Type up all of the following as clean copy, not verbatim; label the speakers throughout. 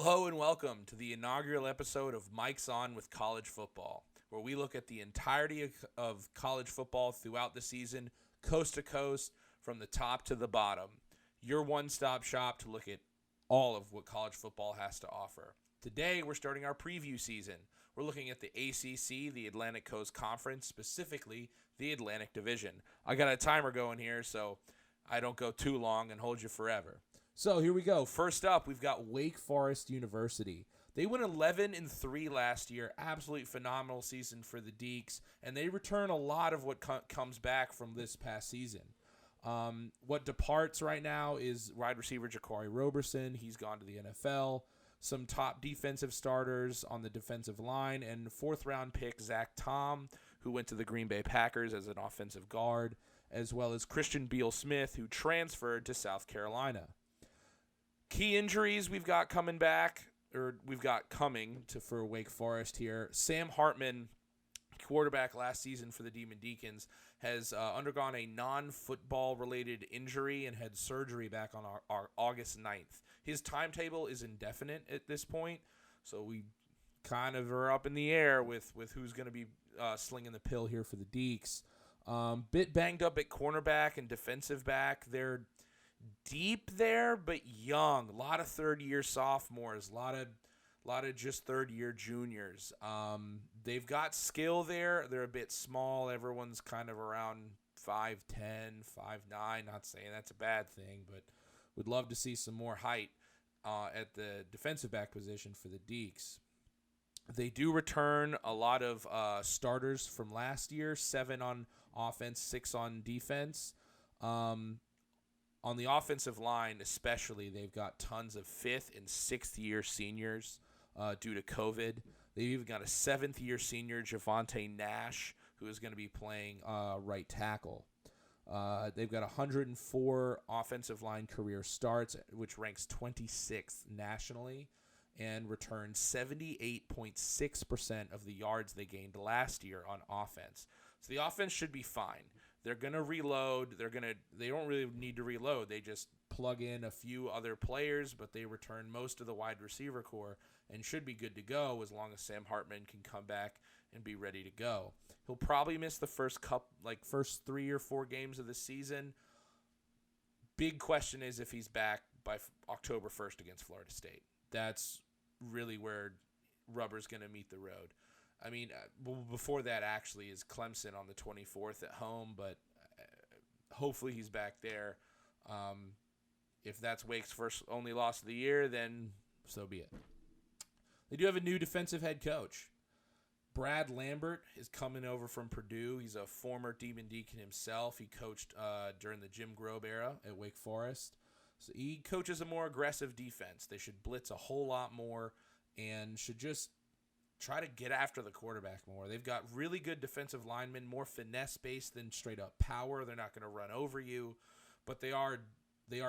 Speaker 1: Hello and welcome to the inaugural episode of Mike's On with College Football, where we look at the entirety of college football throughout the season, coast to coast, from the top to the bottom. Your one-stop shop to look at all of what college football has to offer. Today, we're starting our preview season. We're looking at the ACC, the Atlantic Coast Conference, specifically the Atlantic Division. I got a timer going here, so I don't go too long and hold you forever. So here we go. First up, we've got Wake Forest University. They went 11-3 last year. Absolutely phenomenal season for the Deacs, and they return a lot of what comes back from this past season. What departs right now is wide receiver Ja'Cory Roberson. He's gone to the NFL. Some top defensive starters on the defensive line, and fourth-round pick Zach Tom, who went to the Green Bay Packers as an offensive guard, as well as Christian Beal-Smith, who transferred to South Carolina. Key injuries we've got coming for Wake Forest here. Sam Hartman, quarterback last season for the Demon Deacons, has undergone a non-football related injury and had surgery back on our August 9th. His timetable is indefinite at this point, so we kind of are up in the air with who's going to be slinging the pill here for the Deacs. Bit banged up at cornerback and defensive back. They're deep there, but young. A lot of third-year sophomores, a lot of just third-year juniors. They've got skill there. They're a bit small. Everyone's kind of around 5'10", 5'9". Not saying that's a bad thing, but would love to see some more height at the defensive back position for the Deacs. They do return a lot of starters from last year, 7 on offense, 6 on defense. On the offensive line especially, they've got tons of 5th and 6th-year seniors due to COVID. They've even got a 7th-year senior, Javonte Nash, who is going to be playing right tackle. They've got 104 offensive line career starts, which ranks 26th nationally, and returned 78.6% of the yards they gained last year on offense. So the offense should be fine. They're going to reload. They don't really need to reload. They just plug in a few other players, but they return most of the wide receiver core and should be good to go as long as Sam Hartman can come back and be ready to go. He'll probably miss the first 3 or 4 games of the season. Big question is if he's back by October 1st against Florida State. That's really where rubber's going to meet the road. I mean, before that actually is Clemson on the 24th at home, but hopefully he's back there. If that's Wake's first only loss of the year, then so be it. They do have a new defensive head coach. Brad Lambert is coming over from Purdue. He's a former Demon Deacon himself. He coached during the Jim Grobe era at Wake Forest. So he coaches a more aggressive defense. They should blitz a whole lot more and should just try to get after the quarterback more. They've got really good defensive linemen, more finesse-based than straight-up power. They're not going to run over you, but they are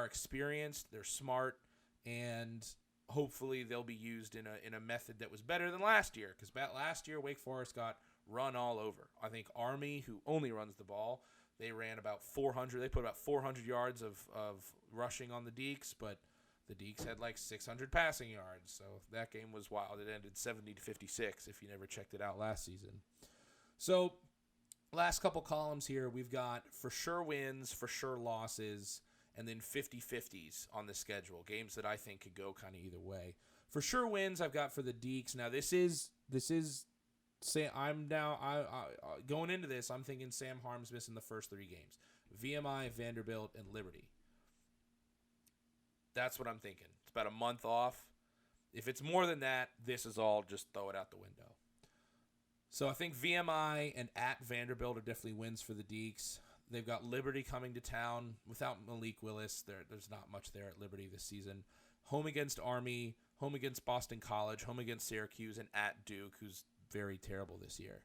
Speaker 1: experienced, they're smart, and hopefully they'll be used in a method that was better than last year, because last year Wake Forest got run all over. I think Army, who only runs the ball, they ran about 400. They put about 400 yards of rushing on the Deacs, but the Deacs had like 600 passing yards, so that game was wild. It ended 70-56 if you never checked it out last season. So last couple columns here, we've got for sure wins, for sure losses, and then 50-50s on the schedule, games that I think could go kind of either way. For sure wins I've got for the Deacs. Now this is going into this, I'm thinking Sam Harm's missing the first 3 games. VMI, Vanderbilt, and Liberty. That's what I'm thinking. It's about a month off. If it's more than that, this is all just throw it out the window. So I think VMI and at Vanderbilt are definitely wins for the Deacs. They've got Liberty coming to town without Malik Willis. There's not much there at Liberty this season. Home against Army, home against Boston College, home against Syracuse, and at Duke, who's very terrible this year.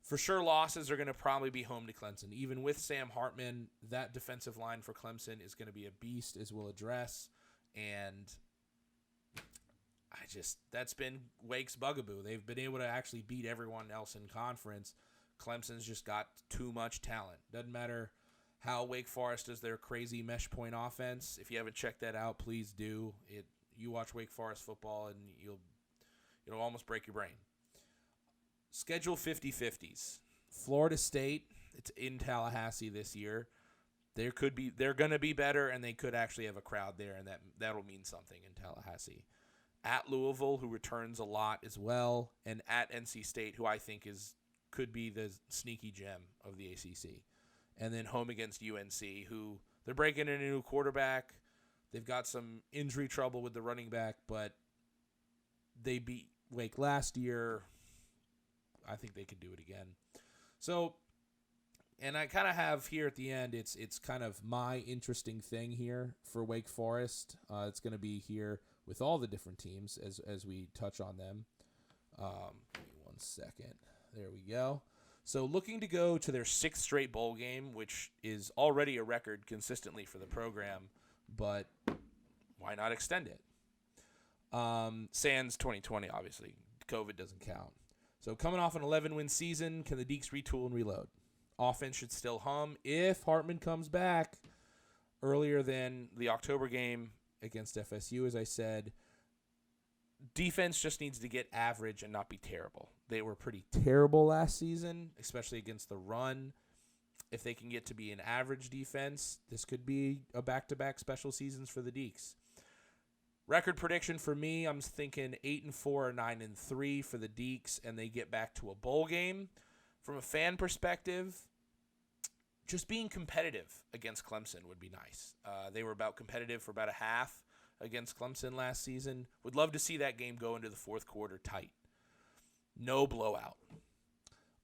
Speaker 1: For sure, losses are going to probably be home to Clemson. Even with Sam Hartman, that defensive line for Clemson is going to be a beast, as we'll address. And that's been Wake's bugaboo. They've been able to actually beat everyone else in conference. Clemson's just got too much talent. Doesn't matter how Wake Forest does their crazy mesh point offense. If you haven't checked that out, please do. you watch Wake Forest football and it'll almost break your brain. Schedule 50-50s. Florida State, it's in Tallahassee this year. They're going to be better, and they could actually have a crowd there, and that'll mean something in Tallahassee. At Louisville, who returns a lot as well, and at NC State, who I think could be the sneaky gem of the ACC. And then home against UNC, who they're breaking in a new quarterback. They've got some injury trouble with the running back, but they beat Wake last year. I think they could do it again. So, and I kind of have here at the end, it's kind of my interesting thing here for Wake Forest. It's going to be here with all the different teams as we touch on them. Give me 1 second. There we go. So looking to go to their 6th straight bowl game, which is already a record consistently for the program, but why not extend it? Sans 2020, obviously. COVID doesn't count. So coming off an 11-win season, can the Deeks retool and reload? Offense should still hum if Hartman comes back earlier than the October game against FSU, as I said. Defense just needs to get average and not be terrible. They were pretty terrible last season, especially against the run. If they can get to be an average defense, this could be a back-to-back special seasons for the Deeks. Record prediction for me, I'm thinking 8-4 or 9-3 for the Deeks, and they get back to a bowl game. From a fan perspective, just being competitive against Clemson would be nice. They were about competitive for about a half against Clemson last season. Would love to see that game go into the fourth quarter tight. No blowout.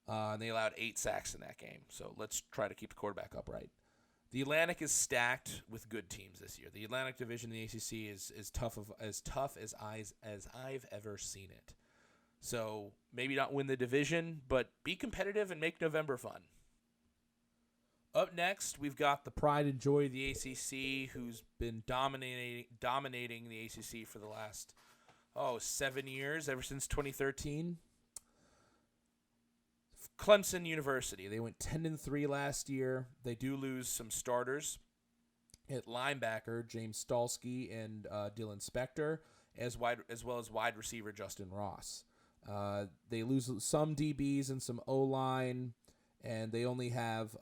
Speaker 1: And they allowed 8 sacks in that game. So let's try to keep the quarterback upright. The Atlantic is stacked with good teams this year. The Atlantic Division in the ACC is tough as I've ever seen it. So maybe not win the division, but be competitive and make November fun. Up next, we've got the pride and joy of the ACC, who's been dominating the ACC for the last 7 years, ever since 2013. Clemson University. They went 10-3 last year. They do lose some starters at linebacker, James Stalsky and Dylan Spector, as well as wide receiver Justin Ross. They lose some DBs and some O-line, and they only have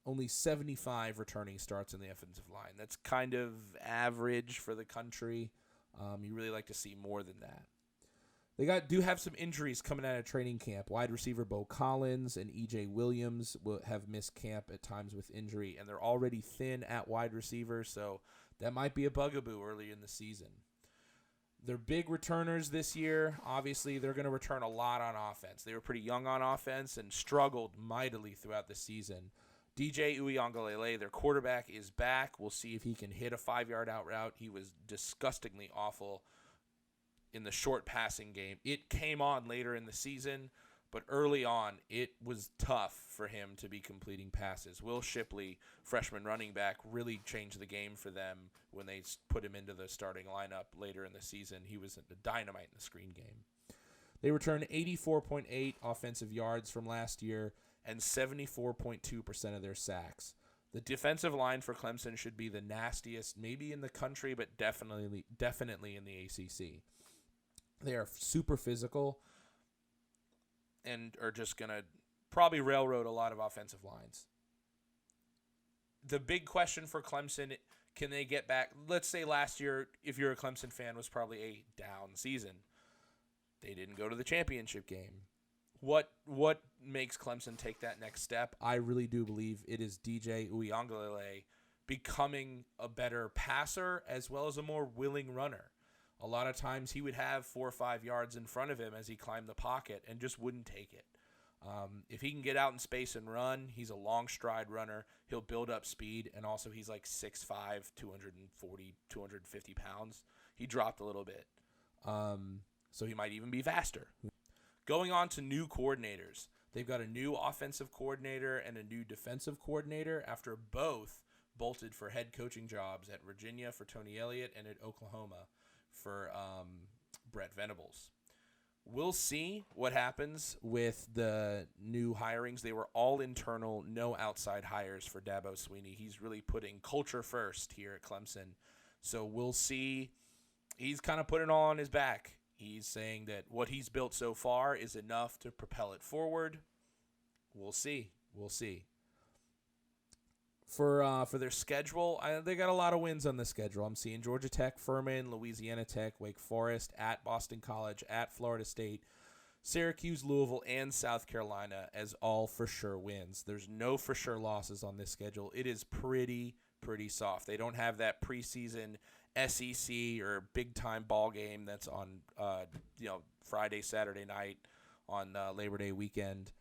Speaker 1: only 75 returning starts in the offensive line. That's kind of average for the country. You really like to see more than that. They do have some injuries coming out of training camp. Wide receiver Bo Collins and E.J. Williams will have missed camp at times with injury, and they're already thin at wide receiver, so that might be a bugaboo early in the season. Their big returners this year, obviously, they're going to return a lot on offense. They were pretty young on offense and struggled mightily throughout the season. DJ Uiagalelei, their quarterback, is back. We'll see if he can hit a 5-yard out route. He was disgustingly awful in the short passing game. It came on later in the season, but early on, it was tough for him to be completing passes. Will Shipley, freshman running back, really changed the game for them when they put him into the starting lineup later in the season. He was a dynamite in the screen game. They returned 84.8 offensive yards from last year and 74.2% of their sacks. The defensive line for Clemson should be the nastiest, maybe in the country, but definitely in the ACC. They are super physical and are just going to probably railroad a lot of offensive lines. The big question for Clemson, can they get back? Let's say last year, if you're a Clemson fan, was probably a down season. They didn't go to the championship game. What makes Clemson take that next step? I really do believe it is DJ Uiagalelei becoming a better passer as well as a more willing runner. A lot of times he would have 4 or 5 yards in front of him as he climbed the pocket and just wouldn't take it. If he can get out in space and run, he's a long stride runner. He'll build up speed, and also he's like 6'5", 240, 250 pounds. He dropped a little bit. So he might even be faster. Going on to new coordinators. They've got a new offensive coordinator and a new defensive coordinator after both bolted for head coaching jobs at Virginia for Tony Elliott and at Oklahoma for Brett Venables. We'll see what happens with the new hirings. They were all internal, no outside hires for Dabo Swinney. He's really putting culture first here at Clemson. So we'll see he's kind of putting it all on his back. He's saying that what he's built so far is enough to propel it forward. We'll see. We'll see. For their schedule, they got a lot of wins on the schedule. I'm seeing Georgia Tech, Furman, Louisiana Tech, Wake Forest, at Boston College, at Florida State, Syracuse, Louisville, and South Carolina as all for sure wins. There's no for sure losses on this schedule. It is pretty soft. They don't have that preseason SEC or big time ball game that's on Friday, Saturday night on Labor Day weekend.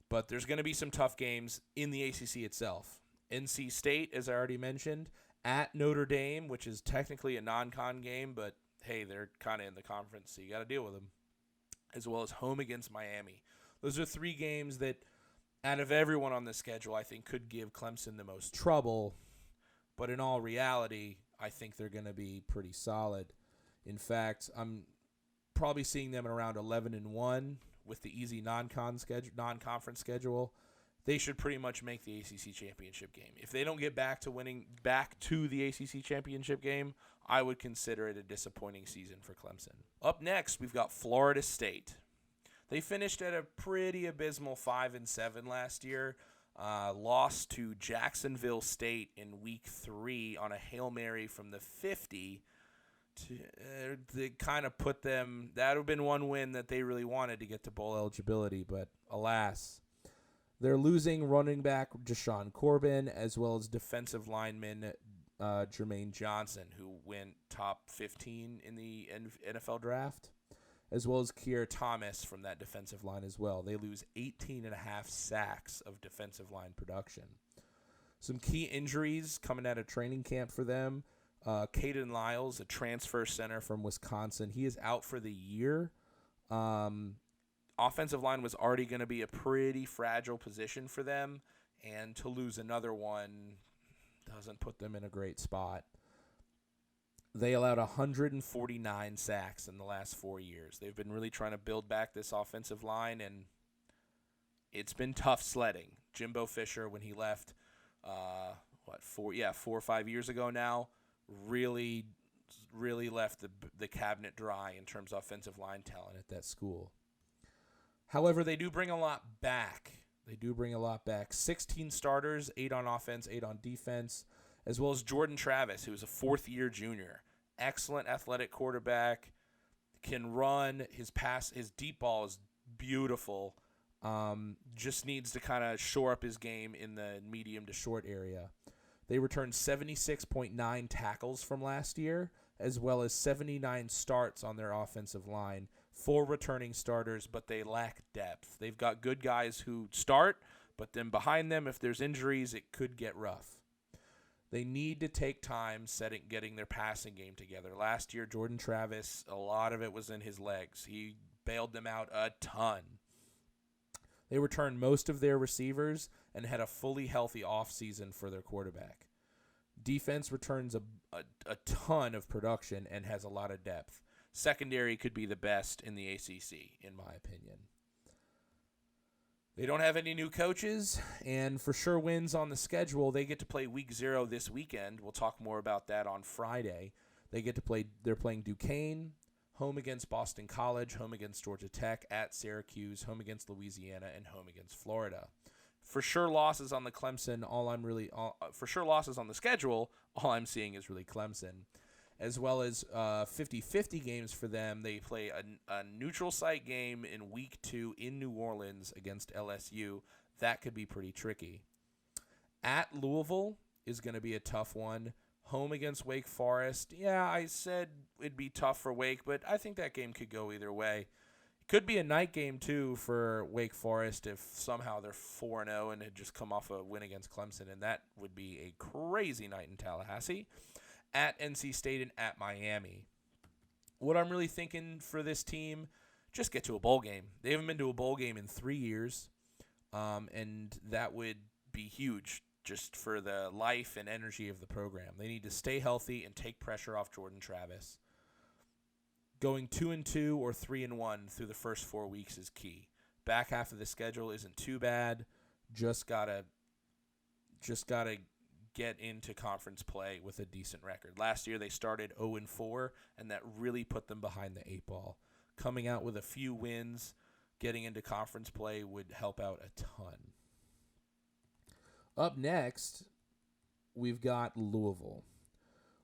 Speaker 1: But there's going to be some tough games in the ACC itself. NC State, as I already mentioned, at Notre Dame, which is technically a non-con game, but hey, they're kind of in the conference, so you got to deal with them, as well as home against Miami. Those are three games that, out of everyone on the schedule, I think could give Clemson the most trouble, but in all reality, I think they're going to be pretty solid. In fact, I'm probably seeing them at around 11-1 with the easy non-conference schedule. They should pretty much make the ACC championship game. If they don't get back to the ACC championship game, I would consider it a disappointing season for Clemson. Up next, we've got Florida State. They finished at a pretty abysmal 5-7 last year. Lost to Jacksonville State in Week 3 on a Hail Mary from the 50 to kind of put them. That would have been one win that they really wanted to get to bowl eligibility, but alas. They're losing running back Jashawn Corbin, as well as defensive lineman Jermaine Johnson, who went top 15 in the NFL draft, as well as Keir Thomas from that defensive line as well. They lose 18.5 sacks of defensive line production. Some key injuries coming out of training camp for them. Caden Lyles, a transfer center from Wisconsin, he is out for the year. Offensive line was already going to be a pretty fragile position for them, and to lose another one doesn't put them in a great spot. They allowed 149 sacks in the last 4 years. They've been really trying to build back this offensive line, and it's been tough sledding. Jimbo Fisher, when he left, 4 or 5 years ago now, really left the cabinet dry in terms of offensive line talent at that school. However, they do bring a lot back. 16 starters, 8 on offense, 8 on defense, as well as Jordan Travis, who is a fourth-year junior. Excellent athletic quarterback, can run. His deep ball is beautiful. Just needs to kind of shore up his game in the medium to short area. They returned 76.9 tackles from last year, as well as 79 starts on their offensive line. 4 returning starters, but they lack depth. They've got good guys who start, but then behind them, if there's injuries, it could get rough. They need to take time getting their passing game together. Last year, Jordan Travis, a lot of it was in his legs. He bailed them out a ton. They returned most of their receivers and had a fully healthy offseason for their quarterback. Defense returns a ton of production and has a lot of depth. Secondary could be the best in the ACC, in my opinion. They don't have any new coaches, and for sure wins on the schedule. They get to play Week 0 this weekend. We'll talk more about that on Friday. They're playing Duquesne, home against Boston College, home against Georgia Tech, at Syracuse, home against Louisiana, and home against Florida. For sure losses on the Clemson, for sure losses on the schedule, all I'm seeing is really Clemson. As well as 50-50 games for them. They play a neutral site game in Week 2 in New Orleans against LSU. That could be pretty tricky. At Louisville is going to be a tough one. Home against Wake Forest. Yeah, I said it'd be tough for Wake, but I think that game could go either way. It could be a night game, too, for Wake Forest if somehow they're 4-0 and had just come off a win against Clemson, and that would be a crazy night in Tallahassee. At NC State and at Miami. What I'm really thinking for this team, just get to a bowl game. They haven't been to a bowl game in 3 years, and that would be huge just for the life and energy of the program. They need to stay healthy and take pressure off Jordan Travis. Going 2-2 or 3-1 through the first 4 weeks is key. Back half of the schedule isn't too bad. Just gotta get into conference play with a decent record. Last year they started 0-4, and that really put them behind the 8 ball. Coming out with a few wins, getting into conference play would help out a ton. Up next, we've got Louisville.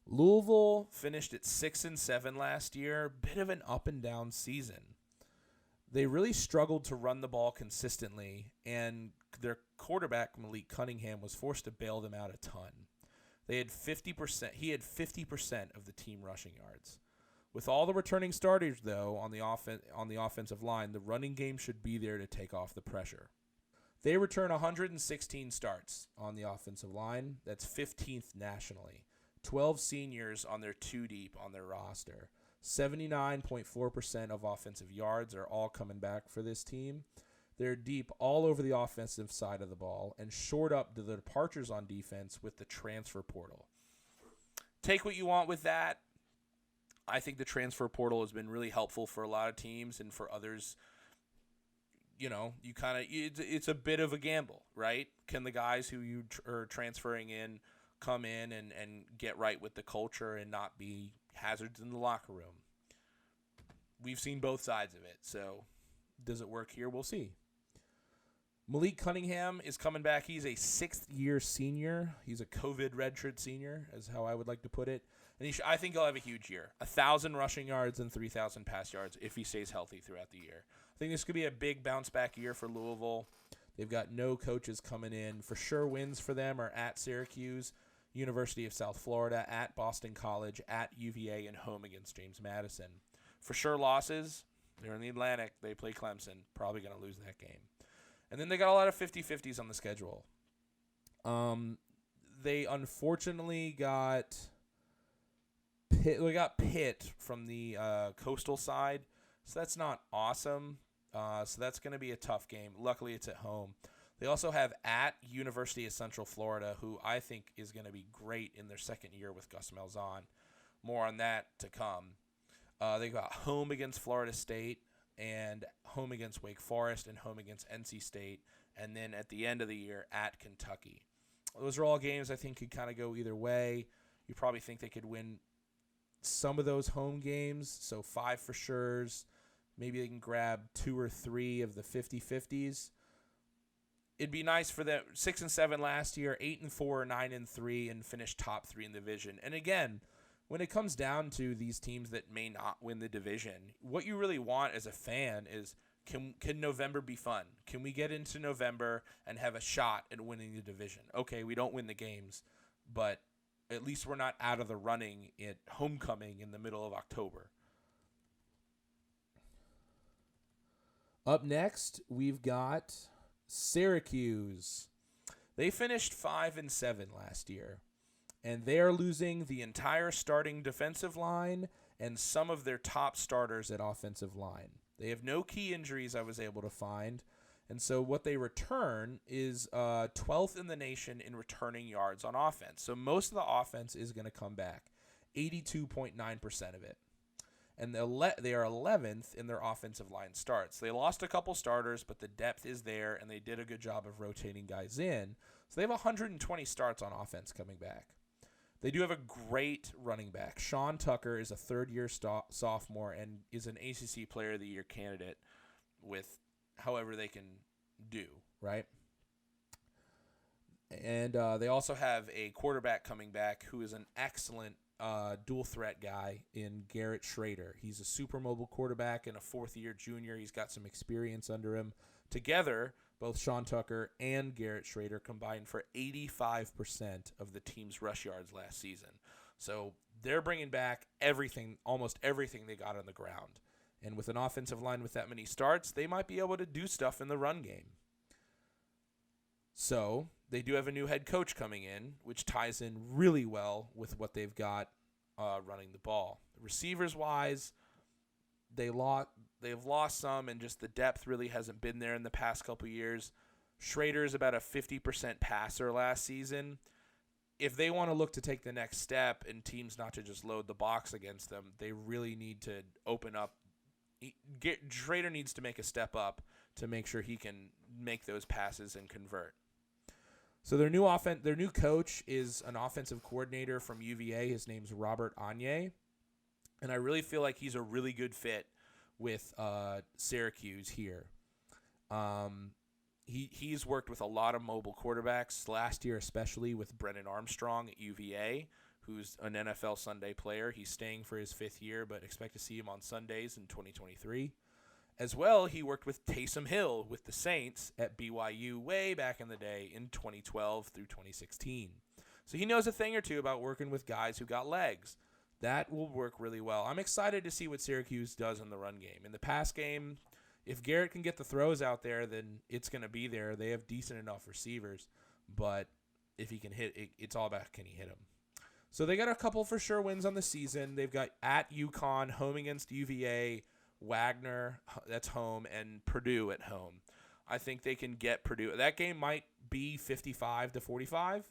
Speaker 1: Louisville finished at 6-7 last year, bit of an up and down season. They really struggled to run the ball consistently, and their quarterback, Malik Cunningham, was forced to bail them out a ton. They had 50%. He had 50% of the team rushing yards. With all the returning starters, though, on the offensive line, the running game should be there to take off the pressure. They return 116 starts on the offensive line. That's 15th nationally. 12 seniors on their 2 deep on their roster. 79.4% of offensive yards are all coming back for this team. They're deep all over the offensive side of the ball and short up to the departures on defense with the transfer portal. Take what you want with that. I think the transfer portal has been really helpful for a lot of teams, and for others, it's a bit of a gamble, right? Can the guys who you are transferring in come in and get right with the culture and not be hazards in the locker room? We've seen both sides of it, so does it work here? We'll see. Malik Cunningham is coming back. He's a 6th-year senior. He's a COVID redshirt senior, is how I would like to put it. And I think he'll have a huge year. 1,000 rushing yards and 3,000 pass yards if he stays healthy throughout the year. I think this could be a big bounce-back year for Louisville. They've got no coaches coming in. For sure, wins for them are at Syracuse, University of South Florida, at Boston College, at UVA, and home against James Madison. For sure, losses. They're in the Atlantic. They play Clemson. Probably going to lose that game. And then they got a lot of 50-50s on the schedule. They unfortunately got Pitt from the coastal side, so that's not awesome. So that's going to be a tough game. Luckily, it's at home. They also have at University of Central Florida, who I think is going to be great in their second year with Gus Malzahn. More on that to come. They got home against Florida State, and home against Wake Forest, and home against NC State, and then at the end of the year at Kentucky. Those are all games I think could kind of go either way. You probably think they could win some of those home games, so 5 for sures. Maybe they can grab 2 or 3 of the 50-50s. It'd be nice for them. 6-7 last year, 8-4, 9-3, and finish top 3 in the division. And again, when it comes down to these teams that may not win the division, what you really want as a fan is, can November be fun? Can we get into November and have a shot at winning the division? Okay, we don't win the games, but at least we're not out of the running at homecoming in the middle of October. Up next, we've got Syracuse. They finished 5-7 last year, and they are losing the entire starting defensive line and some of their top starters at offensive line. They have no key injuries I was able to find, and so what they return is 12th in the nation in returning yards on offense. So most of the offense is going to come back, 82.9% of it. And they are 11th in their offensive line starts. They lost a couple starters, but the depth is there, and they did a good job of rotating guys in. So they have 120 starts on offense coming back. They do have a great running back. Sean Tucker is a third-year sophomore and is an ACC Player of the Year candidate with however they can do, right? And they also have a quarterback coming back who is an excellent dual threat guy in Garrett Schrader. He's a super mobile quarterback and a fourth-year junior. He's got some experience under him. Together, both Sean Tucker and Garrett Schrader combined for 85% of the team's rush yards last season. So they're bringing back almost everything they got on the ground. And with an offensive line with that many starts, they might be able to do stuff in the run game. So they do have a new head coach coming in, which ties in really well with what they've got running the ball. Receivers-wise, they've lost some, and just the depth really hasn't been there in the past couple years. Schrader is about a 50% passer last season. If they want to look to take the next step and teams not to just load the box against them, they really need to open up. Schrader needs to make a step up to make sure he can make those passes and convert. So their new coach is an offensive coordinator from UVA. His name's Robert Anye, and I really feel like he's a really good fit with Syracuse here. He's worked with a lot of mobile quarterbacks last year, especially with Brennan Armstrong at UVA, who's an NFL Sunday player. He's staying for his 5th year, but expect to see him on Sundays in 2023. As well, he worked with Taysom Hill with the Saints at BYU way back in the day in 2012 through 2016. So he knows a thing or two about working with guys who got legs. That will work really well. I'm excited to see what Syracuse does in the run game. In the pass game, if Garrett can get the throws out there, then it's going to be there. They have decent enough receivers, but if he can hit, it's all about can he hit them. So they got a couple for sure wins on the season. They've got at UConn, home against UVA, Wagner, that's home, and Purdue at home. I think they can get Purdue. That game might be 55-45,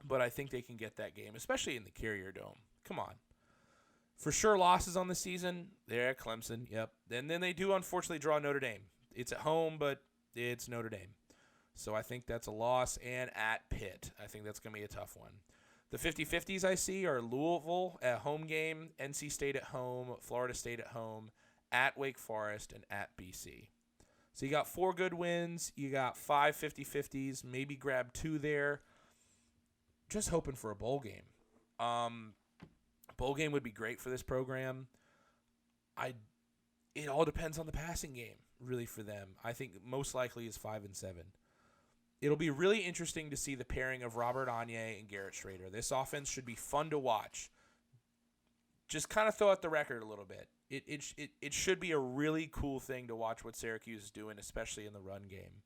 Speaker 1: but I think they can get that game, especially in the Carrier Dome. Come on. For sure losses on the season, they're at Clemson, yep. And then they do unfortunately draw Notre Dame. It's at home, but it's Notre Dame. So I think that's a loss, and at Pitt. I think that's going to be a tough one. The 50-50s I see are Louisville at home game, NC State at home, Florida State at home, at Wake Forest, and at BC. So you got 4 good wins. You got 5 50-50s. Maybe grab 2 there. Just hoping for a bowl game. Bowl game would be great for this program. It all depends on the passing game, really, for them. I think most likely is 5-7. It'll be really interesting to see the pairing of Robert Anye and Garrett Schrader. This offense should be fun to watch. Just kind of throw out the record a little bit. It should be a really cool thing to watch what Syracuse is doing, especially in the run game.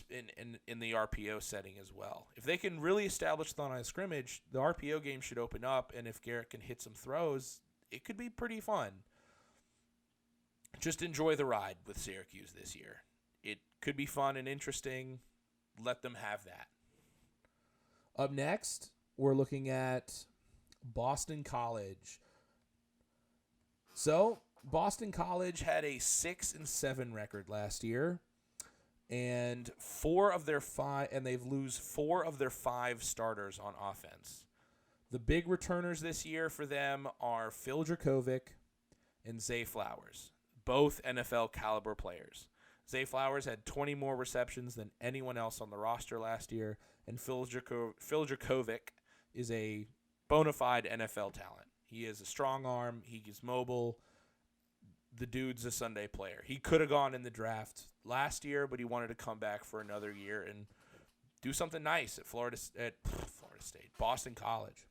Speaker 1: In the RPO setting as well. If they can really establish the line of scrimmage, the RPO game should open up, and if Garrett can hit some throws, it could be pretty fun. Just enjoy the ride with Syracuse this year. It could be fun and interesting. Let them have that. Up next, we're looking at Boston College. So, Boston College had a 6-7 record last year. And they've lose 4 of their 5 starters on offense. The big returners this year for them are Phil Dracovic and Zay Flowers, both NFL caliber players. Zay Flowers had 20 more receptions than anyone else on the roster last year, and Phil Dracovic is a bona fide NFL talent. He has a strong arm. He is mobile. The dude's a Sunday player. He could have gone in the draft last year, but he wanted to come back for another year and do something nice at Florida State, Boston College.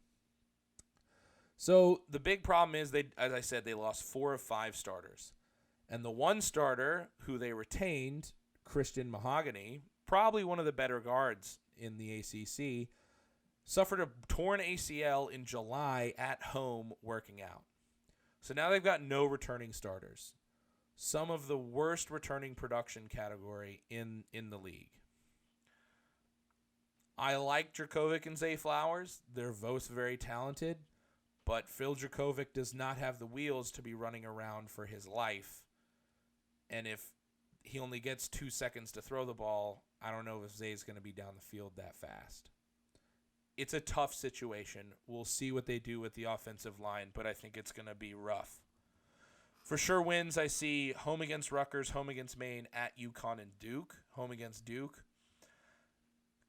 Speaker 1: So the big problem is as I said, they lost 4 of 5 starters. And the one starter who they retained, Christian Mahogany, probably one of the better guards in the ACC, suffered a torn ACL in July at home working out. So now they've got no returning starters. Some of the worst returning production category in the league. I like Dracovic and Zay Flowers. They're both very talented. But Phil Dracovic does not have the wheels to be running around for his life. And if he only gets 2 seconds to throw the ball, I don't know if Zay's going to be down the field that fast. It's a tough situation. We'll see what they do with the offensive line, but I think it's going to be rough. For sure wins, I see home against Rutgers, home against Maine, at UConn and Duke, home against Duke.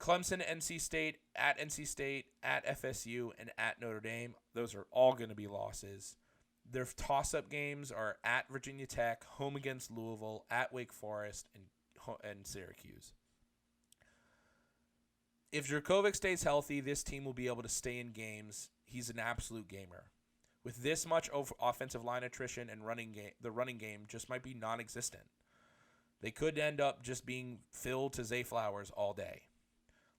Speaker 1: Clemson, NC State, at FSU, and at Notre Dame. Those are all going to be losses. Their toss-up games are at Virginia Tech, home against Louisville, at Wake Forest, and Syracuse. If Dracovic stays healthy, this team will be able to stay in games. He's an absolute gamer. With this much offensive line attrition and the running game just might be non-existent. They could end up just being Phil to Zay Flowers all day.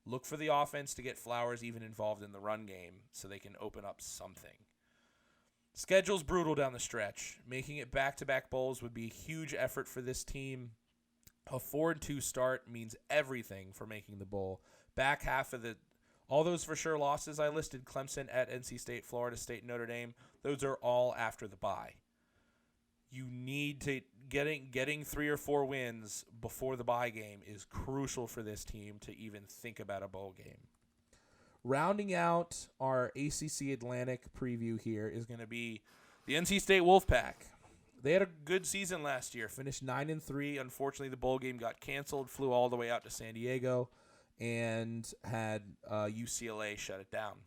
Speaker 1: Look for the offense to get Flowers even involved in the run game so they can open up something. Schedule's brutal down the stretch. Making it back-to-back bowls would be a huge effort for this team. A 4-2 start means everything for making the bowl. Back half of all those for sure losses I listed, Clemson, at NC State, Florida State, Notre Dame, those are all after the bye. You need to getting 3 or 4 wins before the bye game is crucial for this team to even think about a bowl game. Rounding out our ACC Atlantic preview here is going to be the NC State Wolfpack. They had a good season last year, finished 9-3. Unfortunately, the bowl game got canceled, flew all the way out to San Diego, and had UCLA shut it down.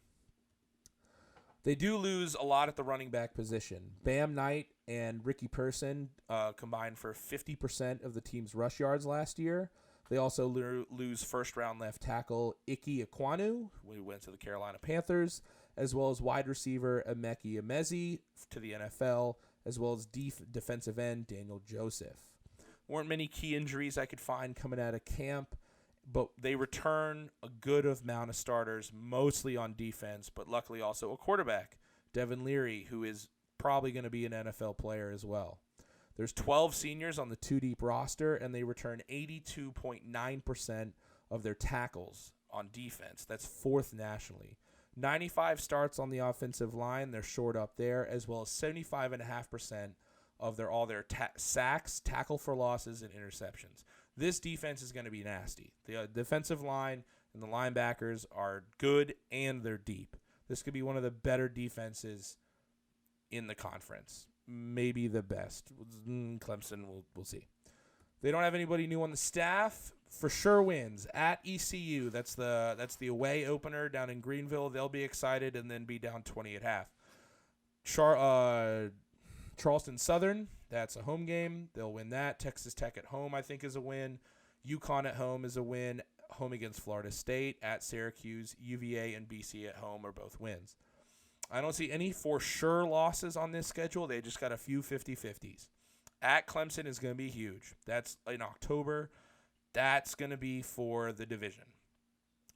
Speaker 1: They do lose a lot at the running back position. Bam Knight and Ricky Person combined for 50% of the team's rush yards last year. They also lose first-round left tackle Ike Ekwonu, who went to the Carolina Panthers, as well as wide receiver Emeka Emezi to the NFL, as well as defensive end Daniel Joseph. Weren't many key injuries I could find coming out of camp, but they return a good amount of starters, mostly on defense, but luckily also a quarterback, Devin Leary, who is probably going to be an NFL player as well. There's 12 seniors on the 2-deep roster, and they return 82.9% of their tackles on defense. That's 4th nationally. 95 starts on the offensive line. They're short up there, as well as 75.5% of all their sacks, tackle for losses, and interceptions. This defense is going to be nasty. The defensive line and the linebackers are good, and they're deep. This could be one of the better defenses in the conference. Maybe the best. Clemson, we'll see. They don't have anybody new on the staff. For sure wins at ECU. That's the away opener down in Greenville. They'll be excited and then be down 20 at half. Charleston Southern, that's a home game. They'll win that. Texas Tech at home, I think, is a win. UConn at home is a win. Home against Florida State. At Syracuse, UVA, and BC at home are both wins. I don't see any for sure losses on this schedule. They just got a few 50-50s. At Clemson is going to be huge. That's in October. That's going to be for the division,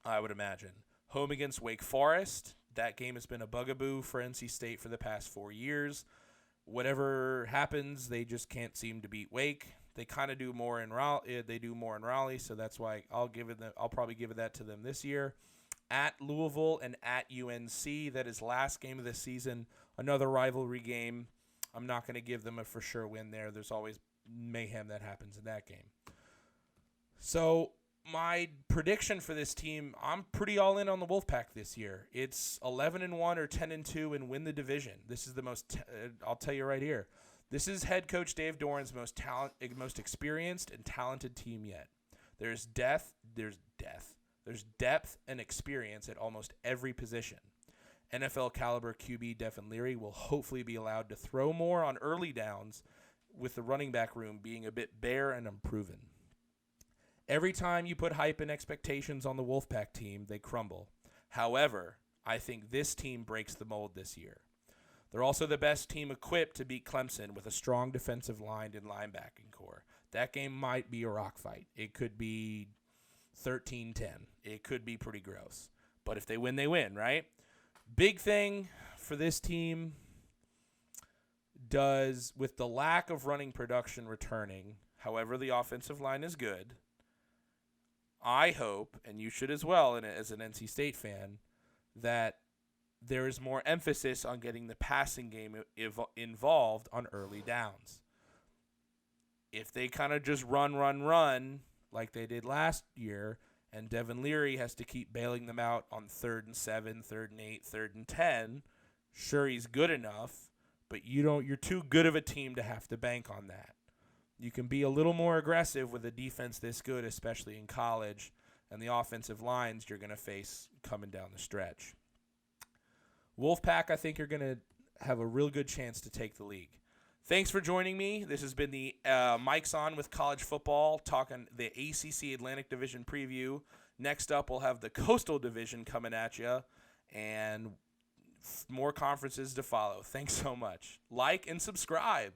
Speaker 1: I would imagine. Home against Wake Forest. That game has been a bugaboo for NC State for the past 4 years. Whatever happens, they just can't seem to beat Wake. They kind of do more in Raleigh. They do more in Raleigh, so that's why I'll probably give that to them this year. At Louisville and at UNC, that is last game of the season, another rivalry game. I'm not going to give them a for sure win there. There's always mayhem that happens in that game. So my prediction for this team, I'm pretty all in on the Wolfpack this year. It's 11-1 or 10-2 and win the division. This is the most. I'll tell you right here. This is head coach Dave Doran's most experienced and talented team yet. There's depth and experience at almost every position. NFL caliber QB Devin Leary will hopefully be allowed to throw more on early downs, with the running back room being a bit bare and unproven. Every time you put hype and expectations on the Wolfpack team, they crumble. However, I think this team breaks the mold this year. They're also the best team equipped to beat Clemson with a strong defensive line and linebacking core. That game might be a rock fight. It could be 13-10. It could be pretty gross. But if they win, they win, right? Big thing for this team does, with the lack of running production returning, however the offensive line is good, I hope, and you should as well as an NC State fan, that there is more emphasis on getting the passing game involved on early downs. If they kind of just run like they did last year, and Devin Leary has to keep bailing them out on 3rd and 7, 3rd and 8, 3rd and 10, sure, he's good enough, but you're too good of a team to have to bank on that. You can be a little more aggressive with a defense this good, especially in college, and the offensive lines you're going to face coming down the stretch. Wolfpack, I think, are going to have a real good chance to take the league. Thanks for joining me. This has been the Mike's On with college football, talking the ACC Atlantic Division preview. Next up, we'll have the Coastal Division coming at you, and more conferences to follow. Thanks so much. Like and subscribe.